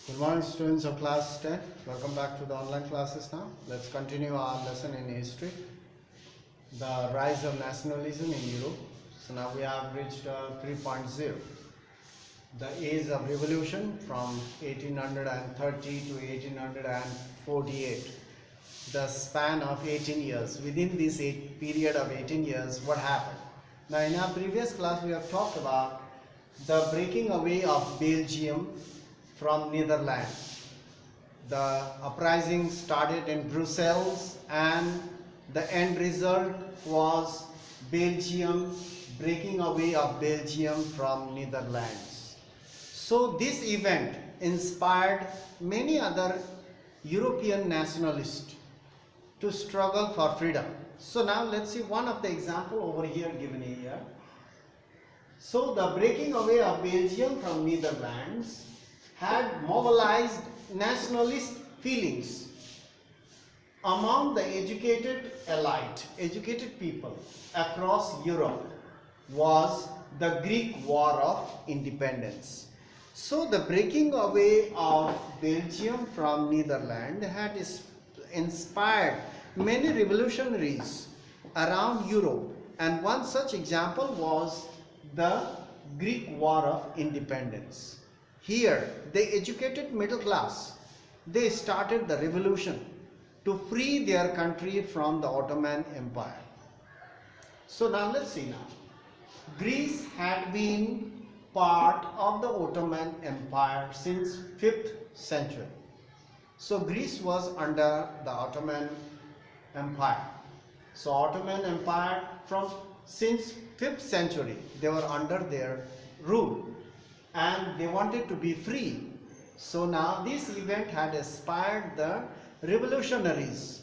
Good morning, students of class 10. Welcome back to the online classes now. Let's continue our lesson in history. The rise of nationalism in Europe. So now we have reached 3.0. The age of revolution from 1830 to 1848. The span of 18 years. Within this period of 18 years, what happened? Now in our previous class we have talked about the breaking away of Belgium from Netherlands. The uprising started in Brussels and the end result was Belgium, breaking away of Belgium from Netherlands. So this event inspired many other European nationalists to struggle for freedom. So now let's see one of the example over here given here. So the breaking away of Belgium from Netherlands had mobilized nationalist feelings among the educated elite, educated people across Europe was the Greek War of Independence. So the breaking away of Belgium from Netherlands had inspired many revolutionaries around Europe, and one such example was the Greek War of Independence. Here, the educated middle class, they started the revolution to free their country from the Ottoman Empire. So now let's see now. Greece had been part of the Ottoman Empire since 5th century. So Greece was under the Ottoman Empire. So Ottoman Empire since 5th century, they were under their rule and they wanted to be free. So now this event had inspired the revolutionaries.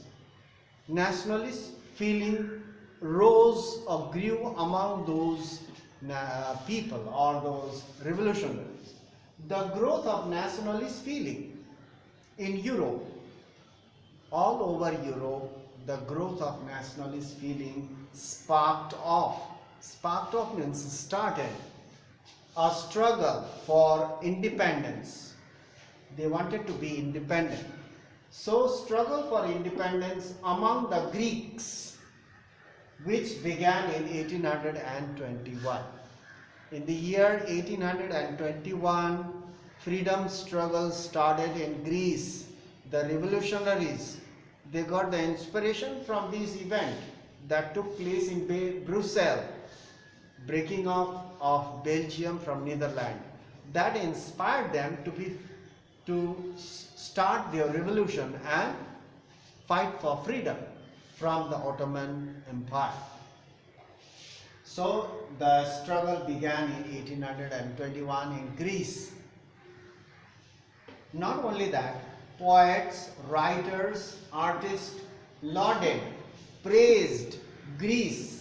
Nationalist feeling rose or grew among those people or those revolutionaries. The growth of nationalist feeling in Europe, all over Europe, the growth of nationalist feeling sparked off. Sparked off means started a struggle for independence. They wanted to be independent. So struggle for independence among the Greeks, which began in 1821. In the year 1821, freedom struggle started in Greece. The revolutionaries, they got the inspiration from this event that took place in Brussels, breaking off of Belgium from Netherlands. That inspired them to start their revolution and fight for freedom from the Ottoman Empire. So the struggle began in 1821 in Greece. Not only that, poets, writers, artists lauded, praised Greece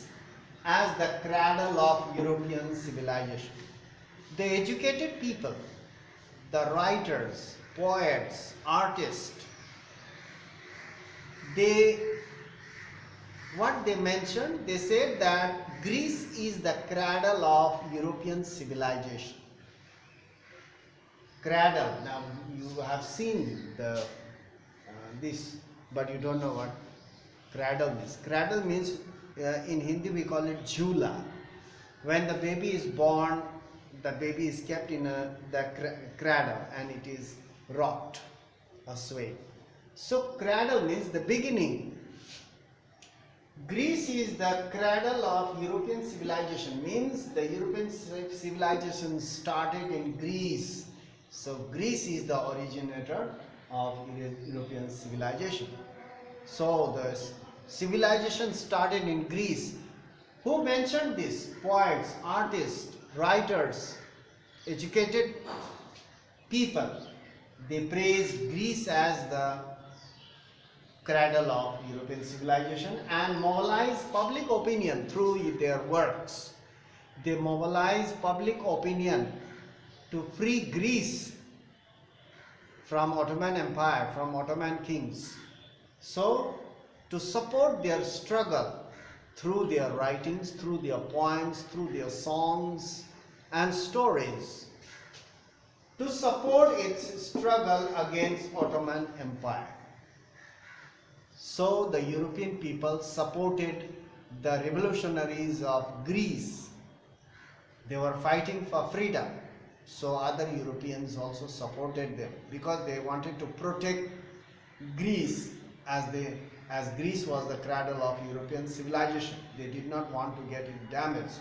as the cradle of European civilization. The educated people, the writers, poets, artists, what they mentioned, they said that Greece is the cradle of European civilization. Cradle, now you have seen this, but you don't know what cradle means. Cradle means in Hindi we call it jhula. When the baby is born, the baby is kept in the cradle and it is rocked or swayed. So cradle means the beginning. Greece is the cradle of European civilization, means the European civilization started in Greece. So Greece is the originator of European civilization. So the civilization started in Greece. Who mentioned this? Poets, artists, writers, educated people. They praised Greece as the cradle of European civilization and mobilized public opinion through their works. They mobilized public opinion to free Greece from Ottoman Empire, from Ottoman kings. So, to support their struggle through their writings, through their poems, through their songs and stories, to support its struggle against Ottoman Empire. So the European people supported the revolutionaries of Greece. They were fighting for freedom. So other Europeans also supported them because they wanted to protect Greece as Greece was the cradle of European civilization. They did not want to get it damaged.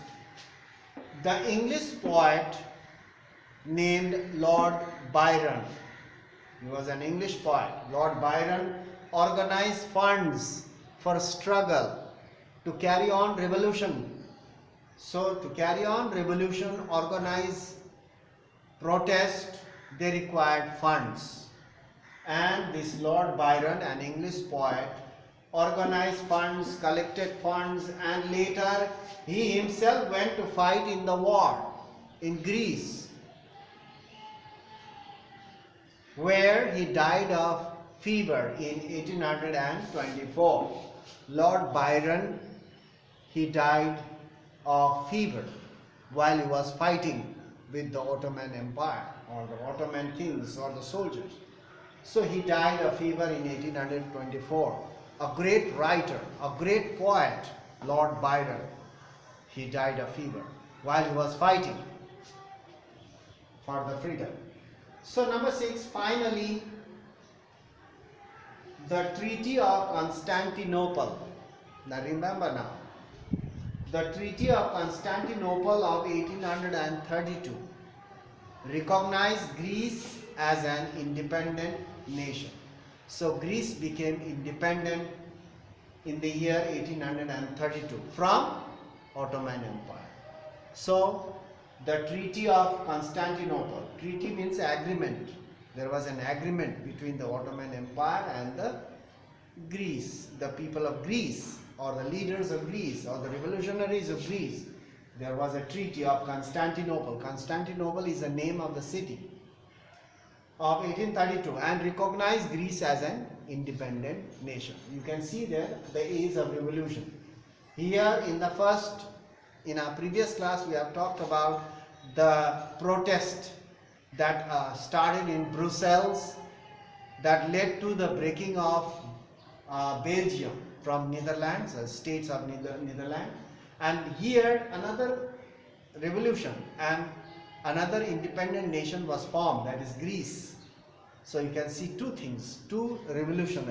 The English poet named Lord Byron, he was an English poet. Lord Byron organized funds for struggle to carry on revolution. So to carry on revolution, organize protest, they required funds. And this Lord Byron, an English poet, organized funds, collected funds, and later he himself went to fight in the war in Greece, where he died of fever in 1824. Lord Byron, he died of fever while he was fighting with the Ottoman Empire or the Ottoman kings or the soldiers. So he died of fever in 1824. A great writer, a great poet, Lord Byron, he died of fever while he was fighting for the freedom. So number 6, finally, the Treaty of Constantinople. Now remember now, the Treaty of Constantinople of 1832 recognized Greece as an independent nation. So Greece became independent in the year 1832 from Ottoman Empire. So the Treaty of Constantinople, treaty means agreement. There was an agreement between the Ottoman Empire and the Greece, the people of Greece, or the leaders of Greece, or the revolutionaries of Greece. There was a Treaty of Constantinople. Constantinople is the name of the city of 1832 and recognized Greece as an independent nation. You can see there the age of revolution. Here in our previous class we have talked about the protest that started in Brussels that led to the breaking of Belgium from Netherlands, states of Netherlands, and here another revolution and another independent nation was formed, that is Greece. So you can see two things, two revolution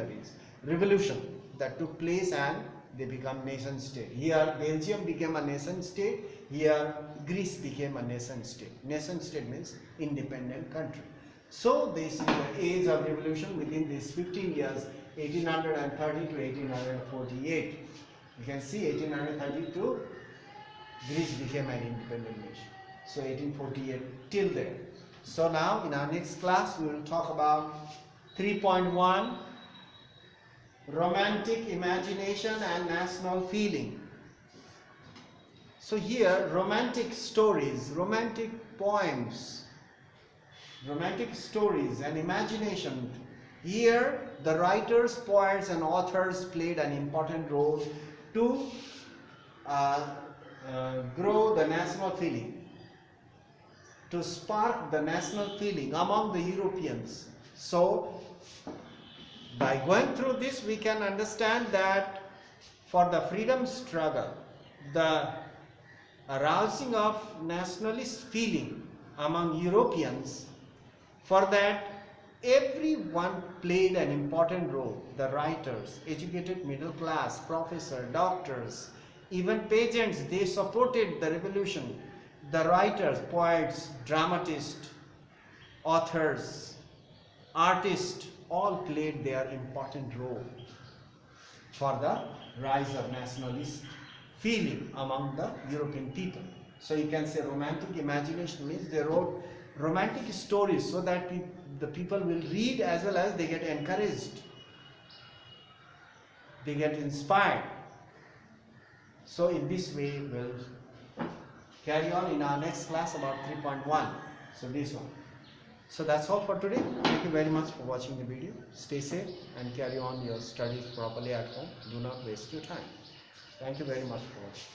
that took place and they become nation state. Here Belgium became a nation state, here Greece became a nation state. Nation state means independent country. So this is the age of revolution within these 15 years, 1830 to 1848. You can see 1832 Greece became an independent nation. So 1848 till there. So now in our next class we will talk about 3.1, romantic imagination and national feeling. So here romantic stories, romantic poems, romantic stories and imagination. Here the writers, poets and authors played an important role to grow the national feeling, to spark the national feeling among the Europeans. So by going through this we can understand that for the freedom struggle, the arousing of nationalist feeling among Europeans, for that everyone played an important role. The writers, educated middle class, professors, doctors, even peasants, they supported the revolution. The writers, poets, dramatists, authors, artists, all played their important role for the rise of nationalist feeling among the European people. So you can say romantic imagination means they wrote romantic stories so that the people will read as well as they get encouraged, they get inspired. So in this way we'll carry on in our next class about 3.1. So this one. So that's all for today. Thank you very much for watching the video. Stay safe and carry on your studies properly at home. Do not waste your time. Thank you very much for watching.